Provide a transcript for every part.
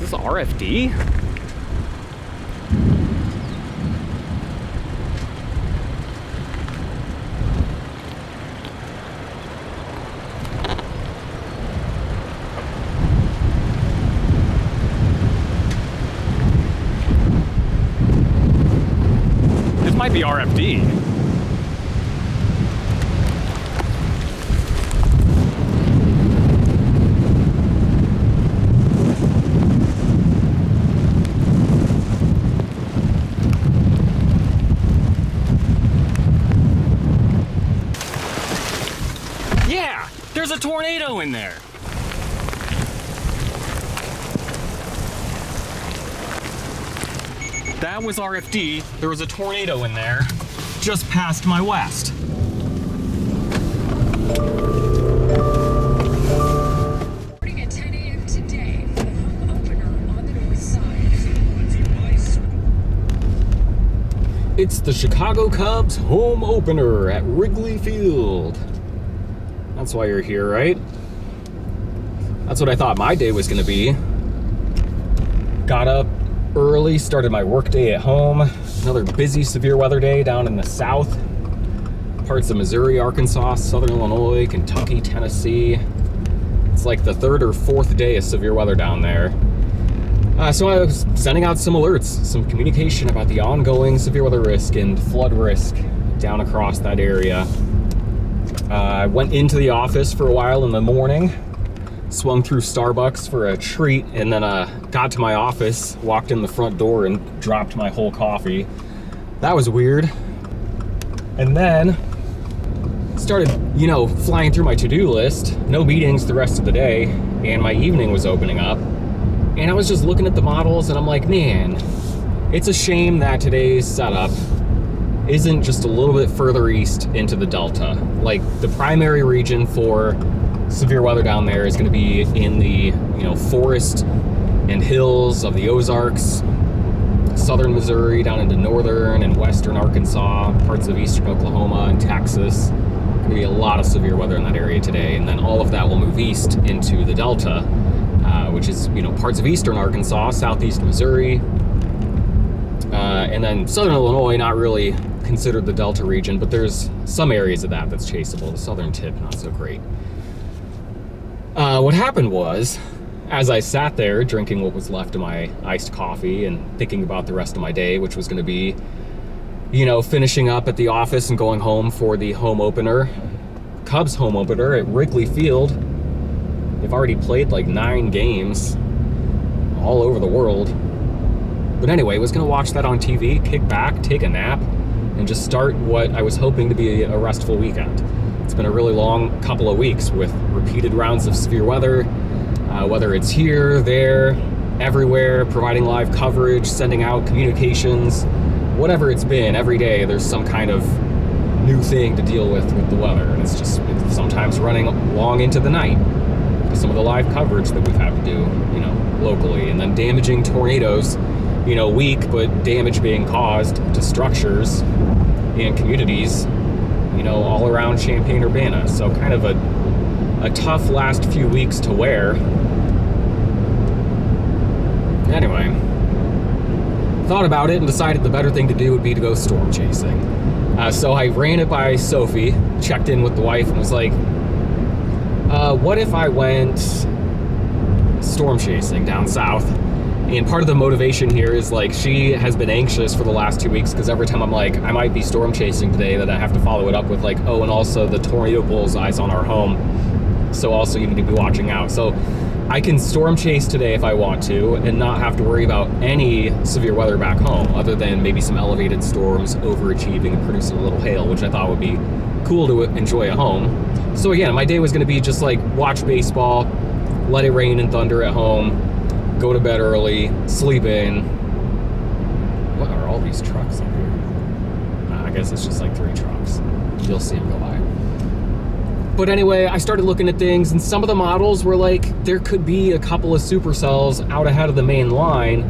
Is this RFD? This might be RFD. Yeah, there's a tornado in there. That was RFD. There was a tornado in there just past my west. Morning at 10 a.m. today for the home opener on the north side. It's the Chicago Cubs home opener at Wrigley Field. That's why you're here, right? That's what I thought my day was gonna be. Got up early, started my work day at home. Another busy severe weather day down in the south. Parts of Missouri, Arkansas, Southern Illinois, Kentucky, Tennessee. It's like the third or fourth day of severe weather down there. So I was sending out some alerts, some communication about the ongoing severe weather risk and flood risk down across that area. I went into the office for a while in the morning, swung through Starbucks for a treat, and then got to my office, walked in the front door and dropped my whole coffee. That was weird. And then started, flying through my to-do list. No meetings the rest of the day, and my evening was opening up. And I was just looking at the models and I'm like, man, it's a shame that today's setup isn't just a little bit further east into the Delta. Like, the primary region for severe weather down there is going to be in the, forest and hills of the Ozarks, southern Missouri, down into northern and western Arkansas, parts of eastern Oklahoma and Texas. Going to be a lot of severe weather in that area today, and then all of that will move east into the Delta, which is, parts of eastern Arkansas, southeast Missouri, and then southern Illinois, not really considered the Delta region, but there's some areas of that that's chaseable. The southern tip, not so great. What happened was, as I sat there drinking what was left of my iced coffee and thinking about the rest of my day, which was going to be, finishing up at the office and going home for the home opener, Cubs home opener at Wrigley Field. They've already played like 9 games all over the world. But anyway, was going to watch that on TV, kick back, take a nap, and just start what I was hoping to be a restful weekend. It's been a really long couple of weeks with repeated rounds of severe weather, whether it's here, there, everywhere, providing live coverage, sending out communications, whatever it's been. Every day there's some kind of new thing to deal with the weather, and it's sometimes running long into the night. Some of the live coverage that we've had to do, locally, and then damaging tornadoes, weak, but damage being caused to structures and communities, all around Champaign-Urbana. So kind of a tough last few weeks to wear. Anyway, thought about it and decided the better thing to do would be to go storm chasing. So I ran it by Sophie, checked in with the wife, and was like, what if I went storm chasing down south? And part of the motivation here is, like, she has been anxious for the last 2 weeks because every time I'm like, I might be storm chasing today, that I have to follow it up with like, oh, and also the tornado bullseyes on our home, so also you need to be watching out. So I can storm chase today if I want to and not have to worry about any severe weather back home, other than maybe some elevated storms overachieving and producing a little hail, which I thought would be cool to enjoy at home. So again, my day was going to be just like watch baseball, let it rain and thunder at home, go to bed early, sleep in. What are all these trucks up here? I guess it's just like 3 trucks. You'll see them go by. But anyway, I started looking at things, and some of the models were like, there could be a couple of supercells out ahead of the main line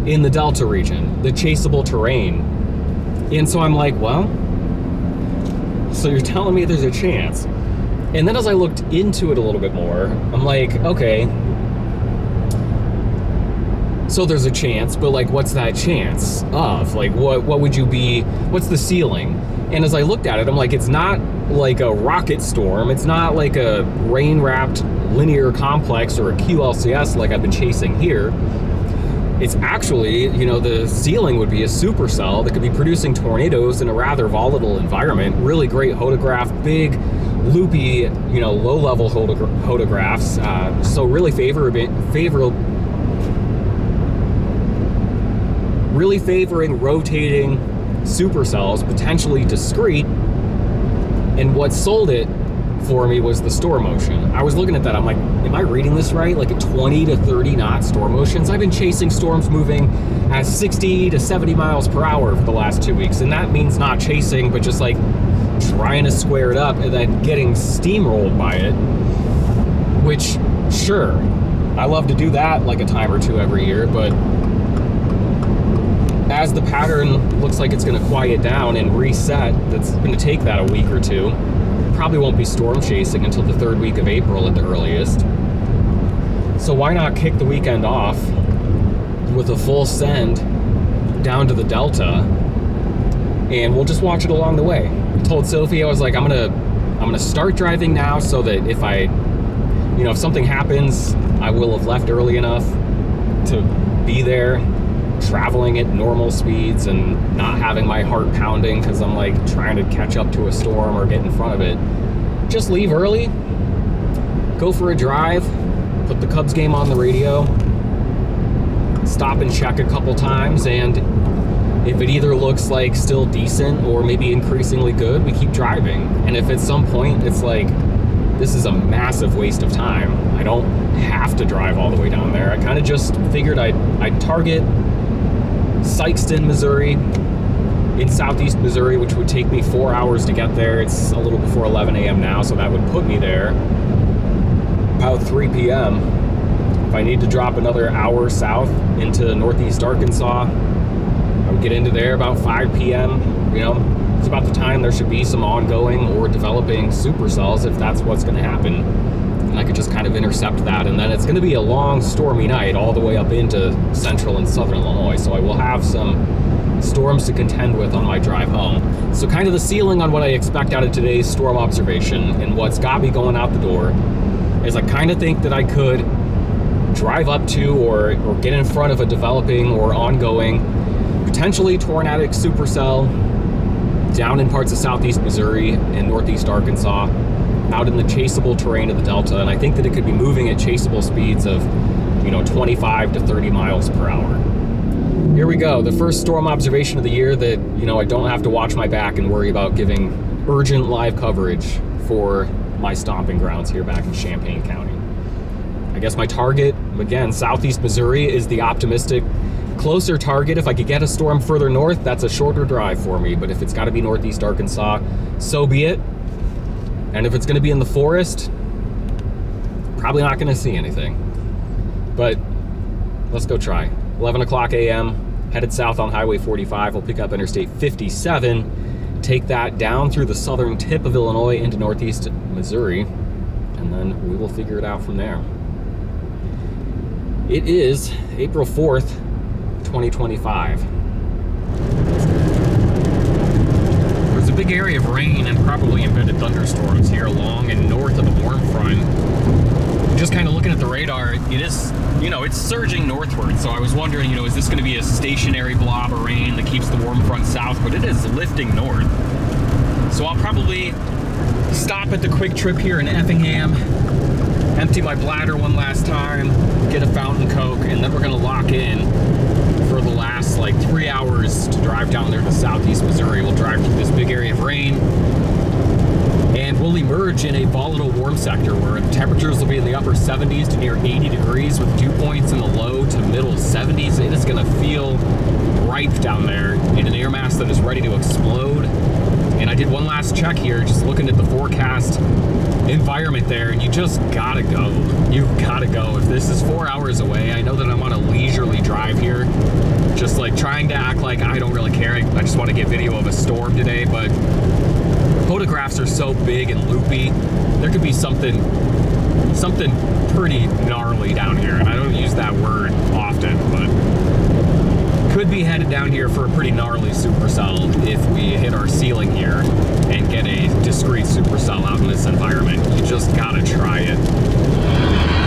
in the Delta region, the chaseable terrain. And so I'm like, well, so you're telling me there's a chance. And then as I looked into it a little bit more, I'm like, okay, So there's a chance, but like, what's that chance of? Like, what would you be, what's the ceiling? And as I looked at it, I'm like, it's not like a rocket storm. It's not like a rain-wrapped linear complex or a QLCS like I've been chasing here. It's actually, you know, the ceiling would be a supercell that could be producing tornadoes in a rather volatile environment. Really great hodograph, big, loopy, you know, low-level hodographs. So really really favoring rotating supercells, potentially discrete. And what sold it for me was the storm motion. I was looking at that, I'm like, am I reading this right? Like a 20 to 30 knot storm motions. I've been chasing storms moving at 60 to 70 miles per hour for the last 2 weeks. And that means not chasing, but just like trying to square it up and then getting steamrolled by it. Which, sure, I love to do that like a time or two every year, but as the pattern looks like it's going to quiet down and reset, that's going to take that a week or two. Probably won't be storm chasing until the 3rd week of April at the earliest. So why not kick the weekend off with a full send down to the Delta, and we'll just watch it along the way. I told Sophie, I was like, I'm gonna start driving now so that if if something happens, I will have left early enough to be there, traveling at normal speeds and not having my heart pounding because I'm like trying to catch up to a storm or get in front of it. Just leave early, go for a drive, put the Cubs game on the radio, stop and check a couple times, and if it either looks like still decent or maybe increasingly good, we keep driving. And if at some point it's like, this is a massive waste of time, I don't have to drive all the way down there. I kind of just figured I'd target Sykeston, Missouri, in southeast Missouri, which would take me 4 hours to get there. It's a little before 11 a.m. now, so that would put me there about 3 p.m. If I need to drop another hour south into northeast Arkansas, I would get into there about 5 p.m. It's about the time there should be some ongoing or developing supercells, if that's what's going to happen. And I could just kind of intercept that, and then it's going to be a long stormy night all the way up into central and southern Illinois, so I will have some storms to contend with on my drive home. So kind of the ceiling on what I expect out of today's storm observation and what's got me going out the door is I kind of think that I could drive up to or get in front of a developing or ongoing, potentially tornadic supercell down in parts of southeast Missouri and northeast Arkansas, out in the chaseable terrain of the Delta, and I think that it could be moving at chaseable speeds of 25 to 30 miles per hour. Here we go, the first storm observation of the year that I don't have to watch my back and worry about giving urgent live coverage for my stomping grounds here back in Champaign County. I guess my target, again, southeast Missouri, is the optimistic closer target. If I could get a storm further north, that's a shorter drive for me, but if it's got to be northeast Arkansas, so be it. And if it's going to be in the forest, probably not going to see anything. But let's go try. 11 o'clock a.m., headed south on Highway 45. We'll pick up Interstate 57, take that down through the southern tip of Illinois into northeast Missouri, and then we will figure it out from there. It is April 4th, 2025. There's a big area of rain and probably embedded thunderstorms here along and north of the warm front. Just kind of looking at the radar, it is, it's surging northward. So I was wondering, is this going to be a stationary blob of rain that keeps the warm front south? But it is lifting north. So I'll probably stop at the Quick Trip here in Effingham, empty my bladder one last time, get a fountain Coke, and then we're going to lock in for the last 3 hours to drive down there to southeast Missouri. We'll drive through this big area of rain, and we'll emerge in a volatile warm sector where the temperatures will be in the upper 70s to near 80 degrees with dew points in the low to middle 70s. It is going to feel ripe down there in an air mass that is ready to explode. And I did one last check here, just looking at the forecast environment there, and you just gotta go. You've gotta go. If this is 4 hours away, I know that I'm on a leisurely drive here, just trying to act like I don't really care. I just want to get video of a storm today, but photographs are so big and loopy. There could be something pretty gnarly down here, and I don't use that word often, but could be headed down here for a pretty gnarly supercell if we hit our ceiling here and get a discrete supercell out in this environment. You just gotta try it.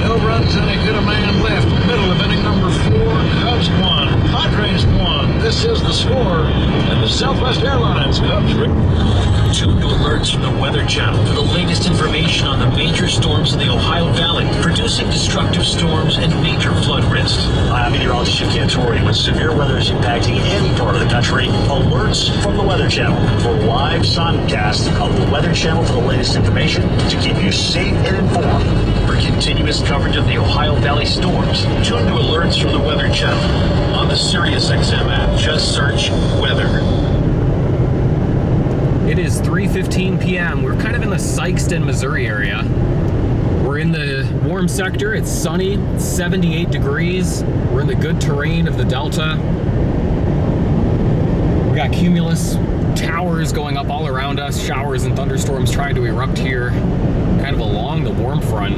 No runs and a good a man left. Middle of inning number 4. Cubs 1, Padres 1. This is the score. And the Southwest Airlines Cubs. Tuned to alerts from the Weather Channel for the latest information on the major storms in the Ohio Valley, producing destructive storms and major flood risks. I'm meteorologist Chip Cantori. When severe weather is impacting any part of the country, alerts from the Weather Channel. For live simulcast of the Weather Channel for the latest information to keep you safe and informed. For continuous coverage of the Ohio Valley storms, tune to alerts from the Weather Channel on the SiriusXM app. Just search weather. It is 3:15 p.m. We're kind of in the Sikeston, Missouri area. We're in the warm sector. It's sunny, it's 78 degrees. We're in the good terrain of the Delta. We got cumulus towers going up all around us, showers and thunderstorms trying to erupt here, kind of along the warm front.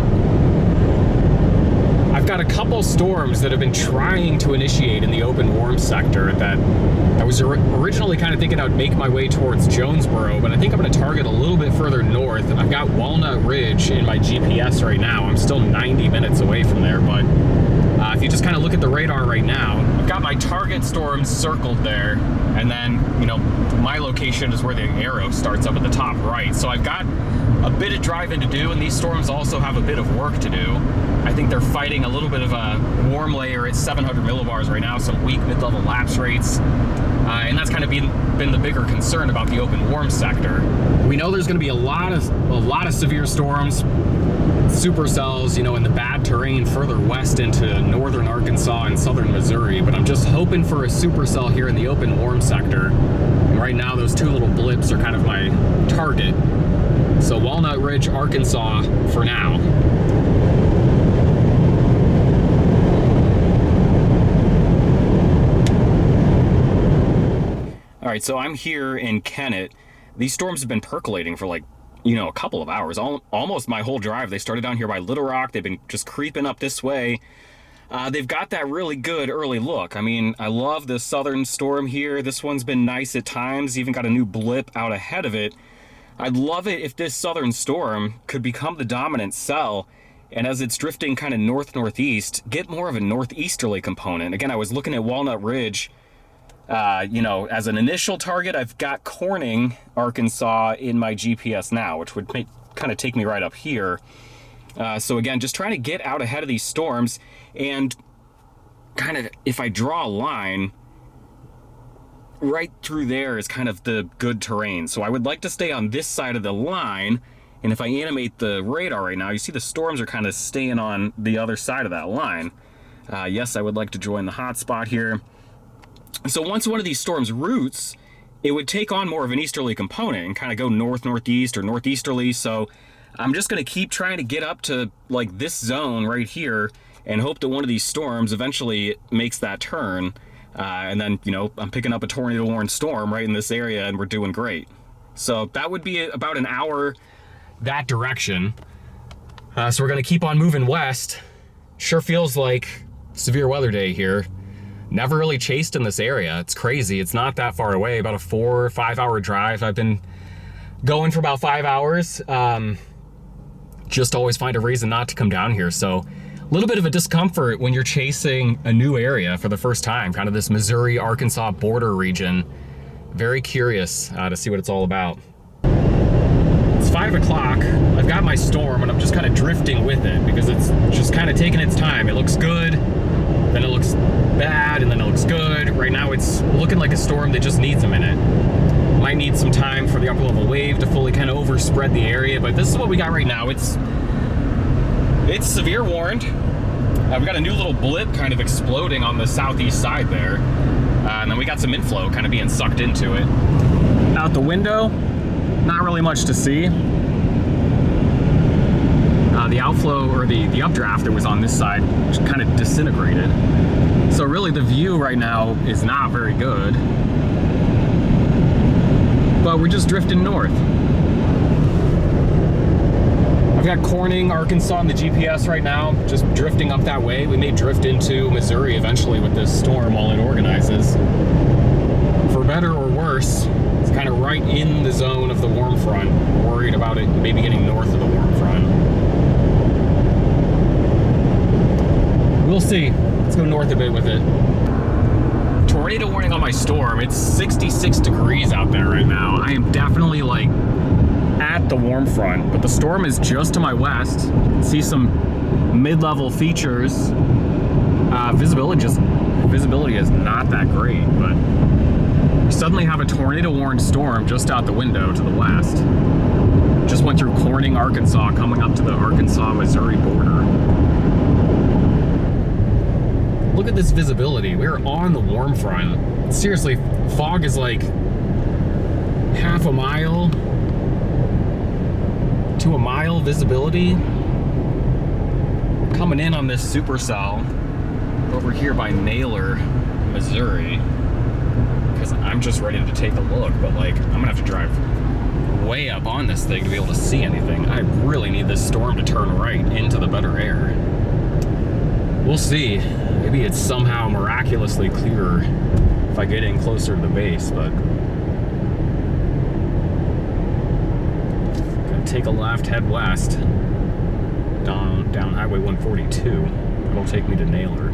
I've got a couple storms that have been trying to initiate in the open warm sector that I was originally kind of thinking I would make my way towards Jonesboro, but I think I'm going to target a little bit further north. I've got Walnut Ridge in my GPS right now. I'm still 90 minutes away from there, but if you just kind of look at the radar right now, I've got my target storms circled there, and then, you know, my location is where the arrow starts up at the top right. So I've got a bit of driving to do, and these storms also have a bit of work to do. I think they're fighting a little bit of a warm layer at 700 millibars right now, some weak mid-level lapse rates, and that's kind of been the bigger concern about the open warm sector. We know there's going to be a lot of severe storms, supercells, you know, in the bad terrain further west into northern Arkansas and southern Missouri, but I'm just hoping for a supercell here in the open warm sector. And right now, those two little blips are kind of my target. So Walnut Ridge, Arkansas for now. All right, so I'm here in Kennett. These storms have been percolating for like, you know, a couple of hours, almost my whole drive. They started down here by Little Rock. They've been just creeping up this way. They've got that really good early look. I mean, I love the southern storm here. This one's been nice at times, even got a new blip out ahead of it. I'd love it if this southern storm could become the dominant cell, and as it's drifting kind of north-northeast, get more of a northeasterly component. Again, I was looking at Walnut Ridge. You know, as an initial target, I've got Corning, Arkansas in my GPS now, which would kind of take me right up here. So again, just trying to get out ahead of these storms, and kind of, if I draw a line, right through there is kind of the good terrain. So I would like to stay on this side of the line, and if I animate the radar right now, you see the storms are kind of staying on the other side of that line. Yes, I would like to join the hot spot here. So once one of these storms roots, it would take on more of an easterly component and kind of go north-northeast or northeasterly. So I'm just going to keep trying to get up to like this zone right here and hope that one of these storms eventually makes that turn. And then, you know, I'm picking up a tornado-warned storm right in this area, and we're doing great. So that would be about an hour that direction. So we're going to keep on moving west. Sure feels like severe weather day here. Never really chased in this area. It's crazy. It's not that far away, about a 4 or 5 hour drive. I've been going for about 5 hours. Just always find a reason not to come down here. So a little bit of a discomfort when you're chasing a new area for the first time, kind of this Missouri-Arkansas border region. Very curious to see what it's all about. It's 5 o'clock. I've got my storm, and I'm just kind of drifting with it because it's just kind of taking its time. It looks good, then it looks bad, and then it looks good. Right now it's looking like a storm that just needs a minute. Might need some time for the upper level wave to fully kind of overspread the area, but this is what we got right now. It's severe warned. We've got a new little blip kind of exploding on the southeast side there. And then we got some inflow kind of being sucked into it. Out the window, not really much to see. The outflow, or the updraft that was on this side, just kind of disintegrated. So really the view right now is not very good. But we're just drifting north. We've got Corning, Arkansas on the GPS right now, just drifting up that way. We may drift into Missouri eventually with this storm while it organizes. For better or worse, it's kind of right in the zone of the warm front. Worried about it maybe getting north of the warm front. We'll see. Let's go north a bit with it. Tornado warning on my storm. It's 66 degrees out there right now. I am definitely like at the warm front, but the storm is just to my west. See some mid-level features. Visibility is not that great, but we suddenly have a tornado warned storm just out the window to the west. Just went through Corning, Arkansas, coming up to the Arkansas-Missouri border. Look at this visibility. We're on the warm front. Seriously, fog is like half a mile to a mile visibility. Coming in on this supercell over here by Naylor, Missouri, because I'm just ready to take a look, but like I'm gonna have to drive way up on this thing to be able to see anything. I really need this storm to turn right into the better air. We'll see. Maybe it's somehow miraculously clearer if I get in closer to the base, but gonna take a left, head west down Highway 142. It'll take me to Naylor.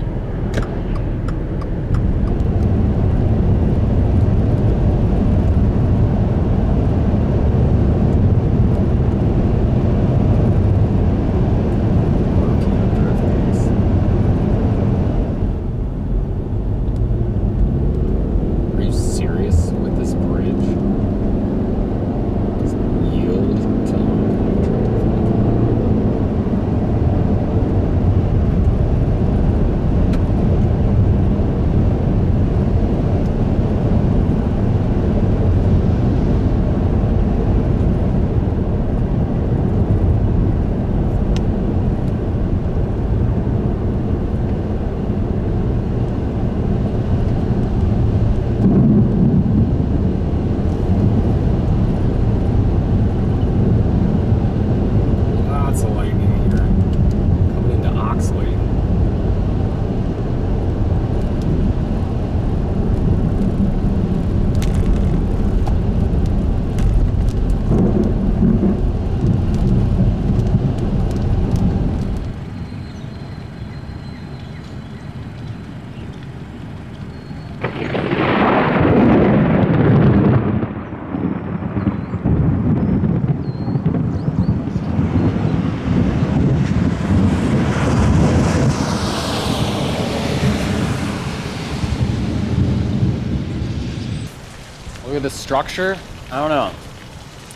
Look at this structure. I don't know.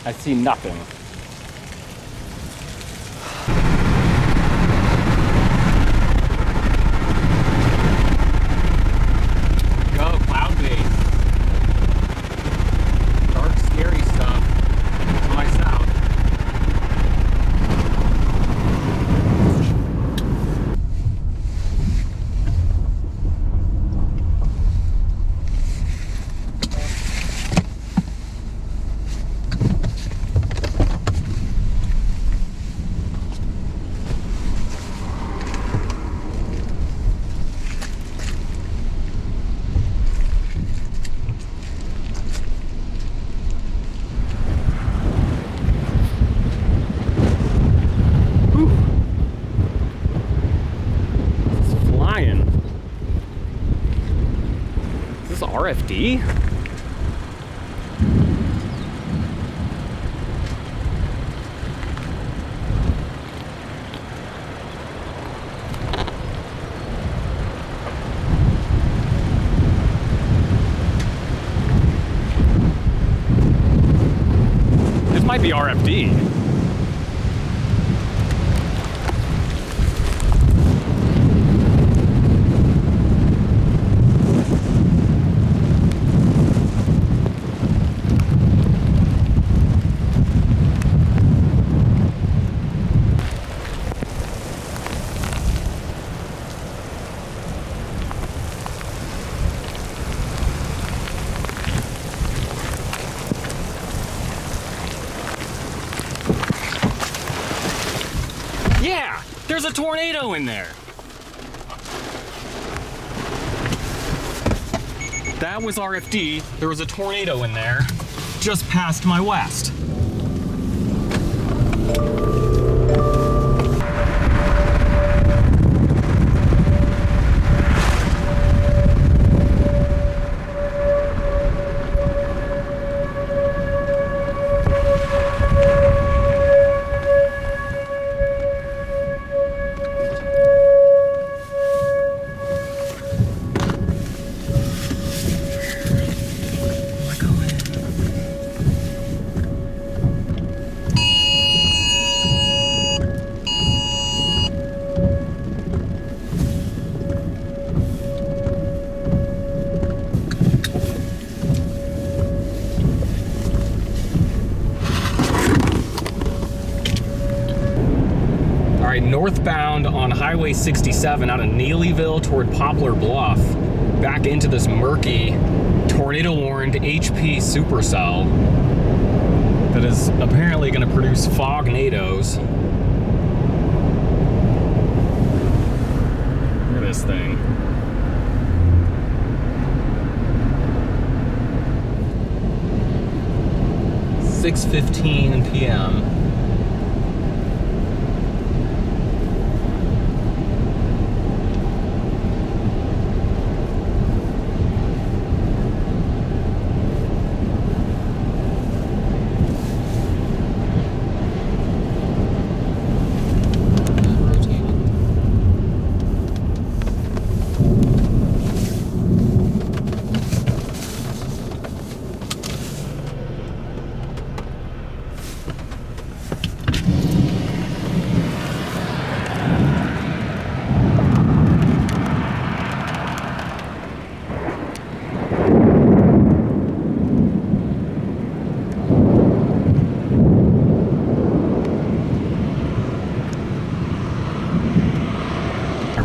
I see nothing. Go, cloud base. Dark, scary stuff to my south. RFD? This might be RFD. was a tornado in there. That was RFD. There was a tornado in there just past my west. Northbound on Highway 67 out of Neelyville toward Poplar Bluff, back into this murky, tornado-warned HP supercell that is apparently going to produce fognadoes. Look at this thing. (6:15 p.m.)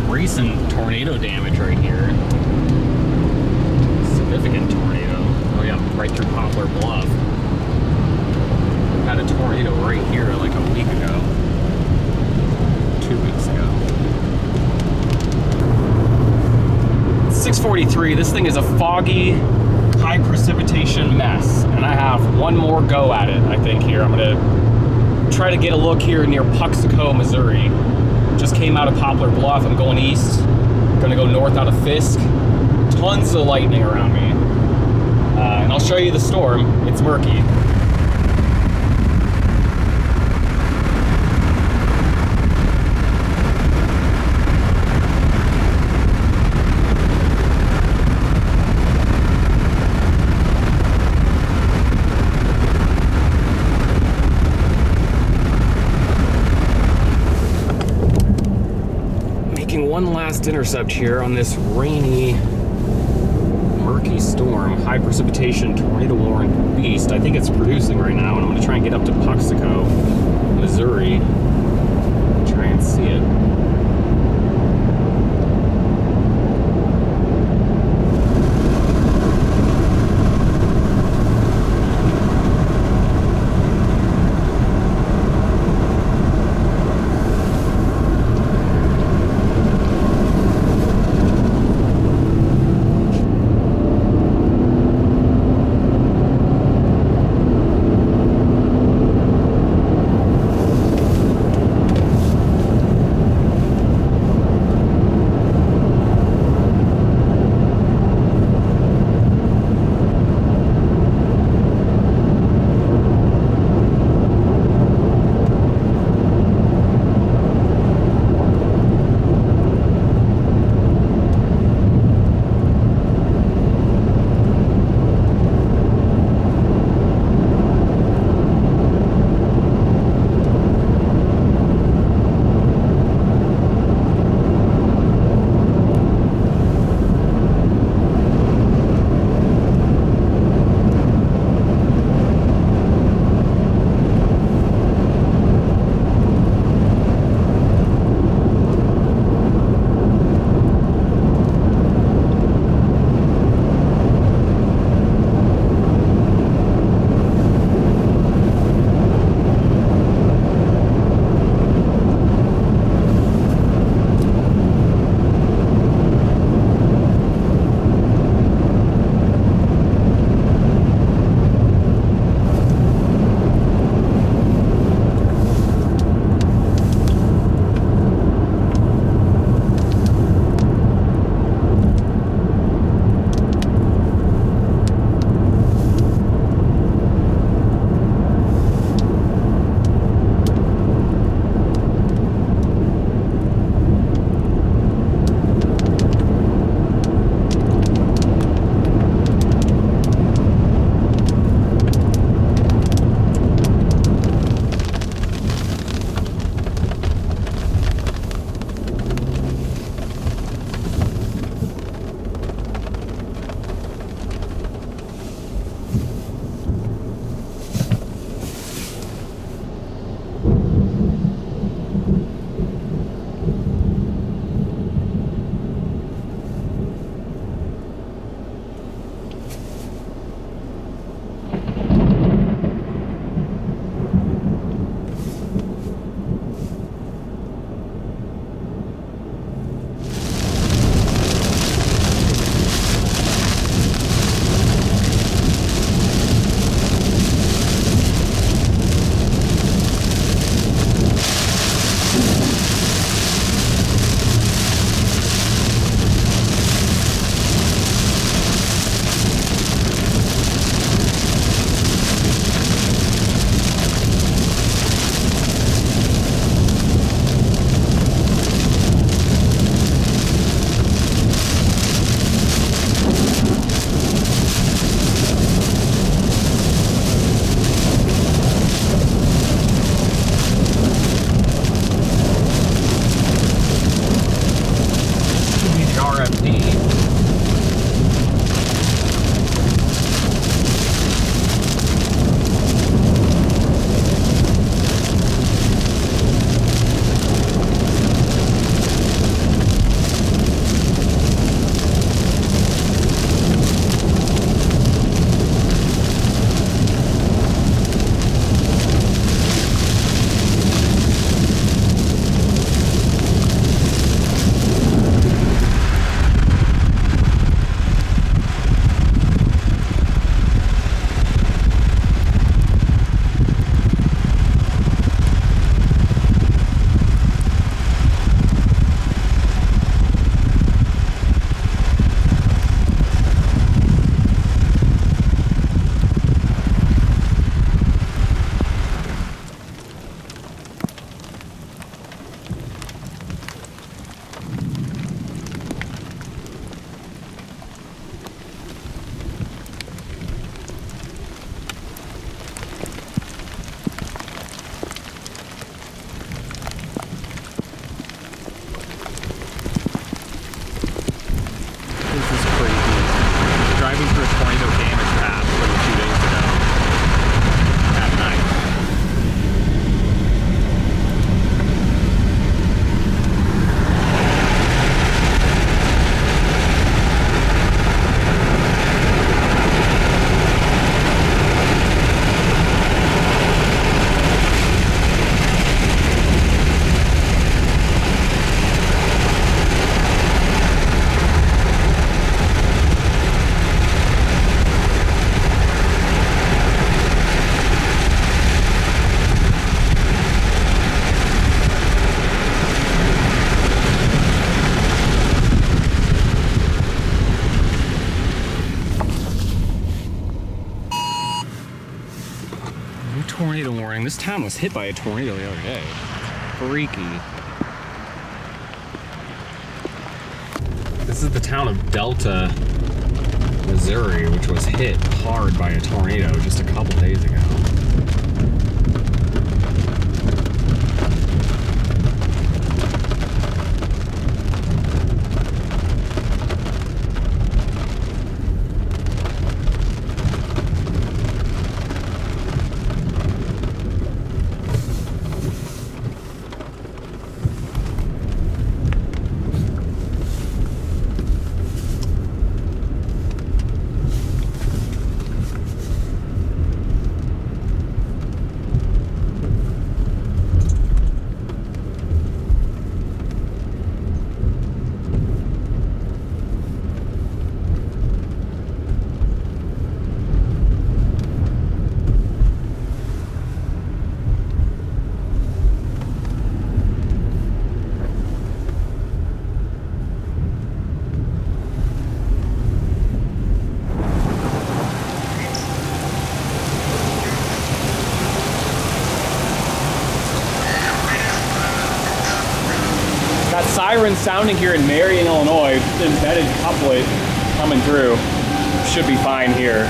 Recent tornado damage right here. Significant tornado. Oh yeah, right through Poplar Bluff. We had a tornado right here like a week ago. 2 weeks ago. 6:43. This thing is a foggy, high precipitation mess. And I have one more go at it, I think, here. I'm gonna try to get a look here near Puxico, Missouri. Just came out of Poplar Bluff. I'm going east. Gonna go north out of Fisk. Tons of lightning around me. And I'll show you the storm. It's murky. One last intercept here on this rainy, murky storm, high precipitation, tornado-warned beast. I think it's producing right now, and I'm going to try and get up to Puxico, Missouri, try and see it. tornado warning. This town was hit by a tornado the other day. Freaky. This is the town of Delta, Missouri, which was hit hard by a tornado just a couple days ago. Sirens sounding here in Marion, Illinois. Embedded couplet coming through. Should be fine here.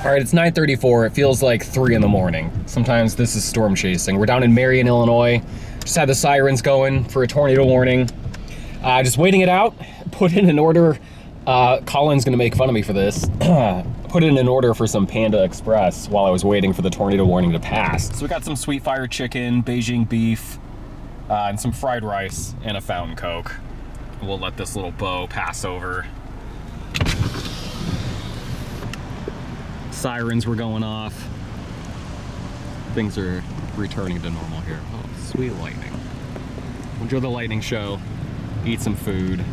All right, it's 9:34. It feels like 3 in the morning. Sometimes this is storm chasing. We're down in Marion, Illinois. Just had the sirens going for a tornado warning. Just waiting it out. Put in an order. Colin's gonna make fun of me for this. Put in an order for some Panda Express while I was waiting for the tornado warning to pass. So we got some sweet fire chicken, Beijing beef, and some fried rice and a fountain Coke. We'll let this little bow pass over. Sirens were going off. Things are returning to normal here. Oh, sweet lightning. Enjoy the lightning show, eat some food,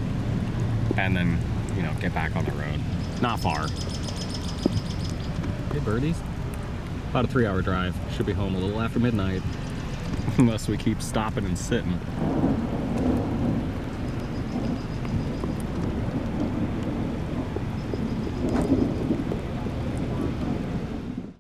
and then, you know, get back on the road. Not far. Hey, birdies. About a 3-hour drive. Should be home a little after midnight. Unless we keep stopping and sitting.